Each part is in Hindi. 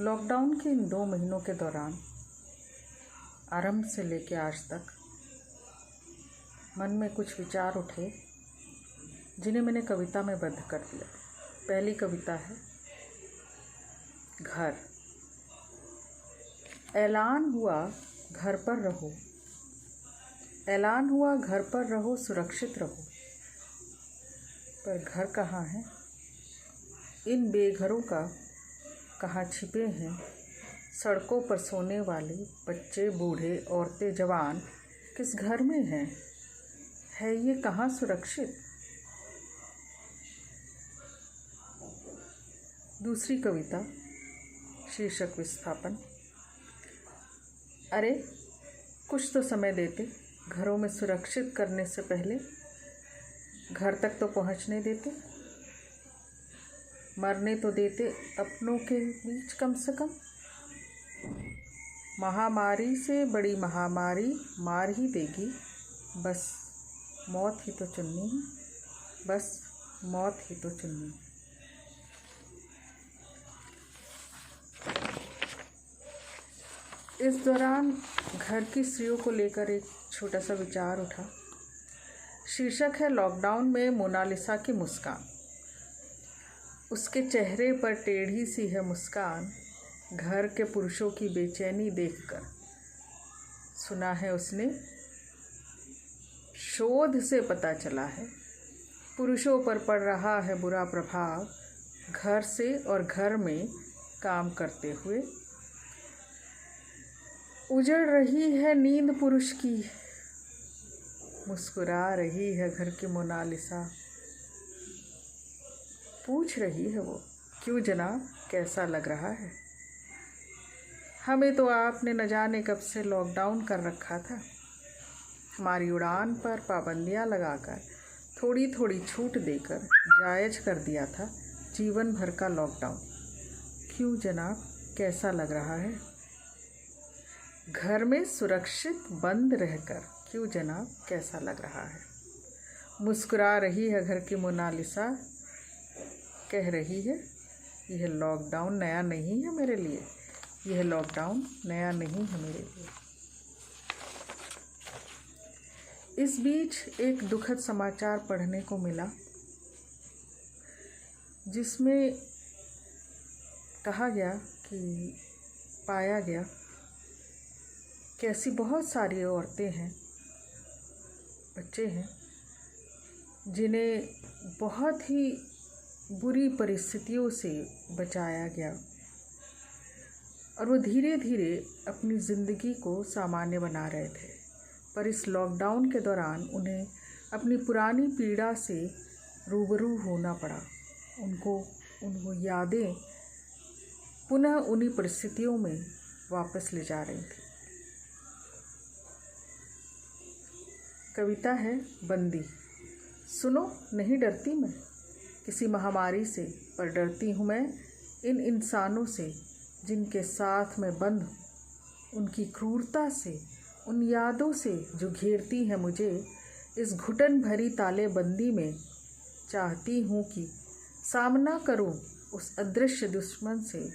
लॉकडाउन के इन 2 महीनों के दौरान आरंभ से लेकर आज तक मन में कुछ विचार उठे जिन्हें मैंने कविता में बद्ध कर दिया। पहली कविता है घर। ऐलान हुआ घर पर रहो, ऐलान हुआ घर पर रहो, सुरक्षित रहो। पर घर कहाँ है? इन बेघरों का कहाँ छिपे हैं सड़कों पर सोने वाले बच्चे, बूढ़े, औरतें, जवान किस घर में हैं? है ये कहाँ सुरक्षित? दूसरी कविता शीर्षक विस्थापन। अरे कुछ तो समय देते, घरों में सुरक्षित करने से पहले घर तक तो पहुँचने देते, मरने तो देते अपनों के बीच कम से कम। महामारी से बड़ी महामारी मार ही देगी, बस मौत ही तो चुननी है, बस मौत ही तो चुननी है। इस दौरान घर की स्त्रियों को लेकर एक छोटा सा विचार उठा। शीर्षक है लॉकडाउन में मोनालिसा की मुस्कान। उसके चेहरे पर टेढ़ी सी है मुस्कान, घर के पुरुषों की बेचैनी देखकर। सुना है उसने, शोध से पता चला है, पुरुषों पर पड़ रहा है बुरा प्रभाव घर से और घर में काम करते हुए। उजड़ रही है नींद पुरुष की, मुस्कुरा रही है घर की मोनालिसा। पूछ रही है वो, क्यों जनाब कैसा लग रहा है? हमें तो आपने न जाने कब से लॉकडाउन कर रखा था। हमारी उड़ान पर पाबंदियां लगाकर, थोड़ी थोड़ी छूट देकर जायज कर दिया था जीवन भर का लॉकडाउन। क्यों जनाब कैसा लग रहा है? घर में सुरक्षित बंद रहकर क्यों जनाब कैसा लग रहा है? मुस्कुरा रही है घर की मोनालिसा, कह रही है यह लॉकडाउन नया नहीं है मेरे लिए, यह लॉकडाउन नया नहीं है मेरे लिए। इस बीच एक दुखद समाचार पढ़ने को मिला जिसमें कहा गया कि पाया गया कि ऐसी बहुत सारी औरतें हैं, बच्चे हैं जिन्हें बहुत ही बुरी परिस्थितियों से बचाया गया और वो धीरे धीरे अपनी ज़िंदगी को सामान्य बना रहे थे। पर इस लॉकडाउन के दौरान उन्हें अपनी पुरानी पीड़ा से रूबरू होना पड़ा। उनको यादें पुनः उन्हीं परिस्थितियों में वापस ले जा रही थी। कविता है बंदी। सुनो, नहीं डरती मैं किसी महामारी से, पर डरती हूँ मैं इन इंसानों से जिनके साथ मैं बंद हूँ, उनकी क्रूरता से, उन यादों से जो घेरती हैं मुझे इस घुटन भरी तालेबंदी में। चाहती हूँ कि सामना करूँ उस अदृश्य दुश्मन से,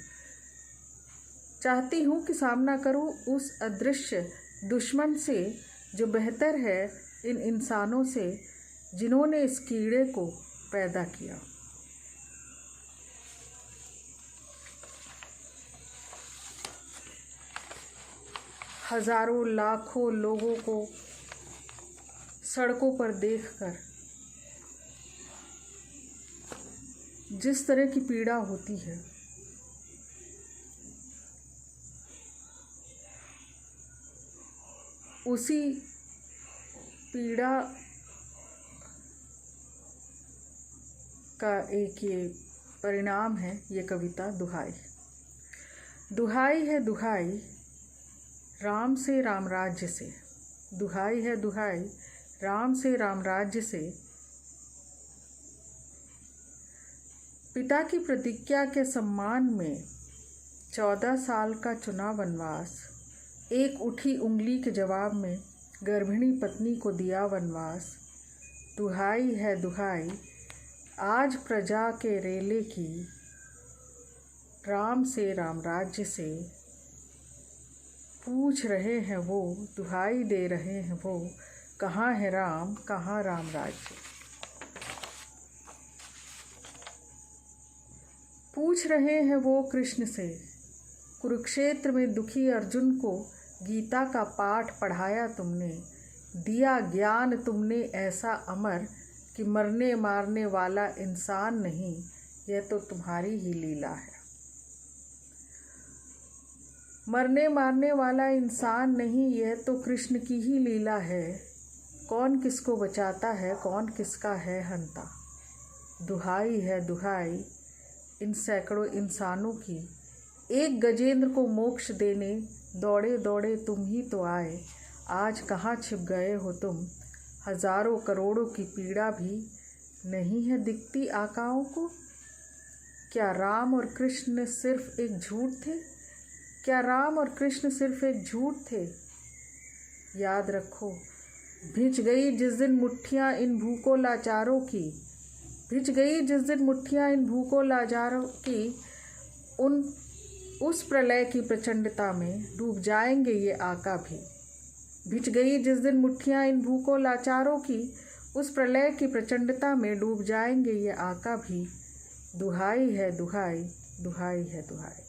चाहती हूँ कि सामना करूँ उस अदृश्य दुश्मन से जो बेहतर है इन इंसानों से जिन्होंने इस कीड़े को पैदा किया। हजारों लाखों लोगों को सड़कों पर देखकर जिस तरह की पीड़ा होती है, उसी पीड़ा का एक ये परिणाम है ये कविता दुहाई। दुहाई है दुहाई राम से राम राज्य से, दुहाई है दुहाई राम से राम राज्य से। पिता की प्रतिज्ञा के सम्मान में 14 साल का चुना वनवास, एक उठी उंगली के जवाब में गर्भिणी पत्नी को दिया वनवास। दुहाई है दुहाई आज प्रजा के रेले की, राम से राम राज्य से पूछ रहे हैं वो, दुहाई दे रहे हैं वो, कहाँ है राम, कहाँ राम राज्य। पूछ रहे हैं वो कृष्ण से, कुरुक्षेत्र में दुखी अर्जुन को गीता का पाठ पढ़ाया तुमने, दिया ज्ञान तुमने ऐसा अमर कि मरने मारने वाला इंसान नहीं, यह तो तुम्हारी ही लीला है। मरने मारने वाला इंसान नहीं, यह तो कृष्ण की ही लीला है। कौन किसको बचाता है, कौन किसका है हंता। दुहाई है दुहाई इन सैकड़ों इंसानों की, एक गजेंद्र को मोक्ष देने दौड़े दौड़े तुम ही तो आए। आज कहाँ छिप गए हो तुम, हजारों करोड़ों की पीड़ा भी नहीं है दिखती आकाओं को। क्या राम और कृष्ण सिर्फ एक झूठ थे, क्या राम और कृष्ण सिर्फ एक झूठ थे। याद रखो भिज गई जिस दिन मुट्ठियाँ इन भूखों लाचारों की, भिज गई जिस दिन मुट्ठियाँ इन भूखों लाचारों की, उस प्रलय की प्रचंडता में डूब जाएंगे ये आका भी। भिज गई जिस दिन मुट्ठियाँ इन भूखों लाचारों की, उस प्रलय की प्रचंडता में डूब जाएंगे ये आका भी। दुहाई है दुहाई, दुहाई है दुहाई।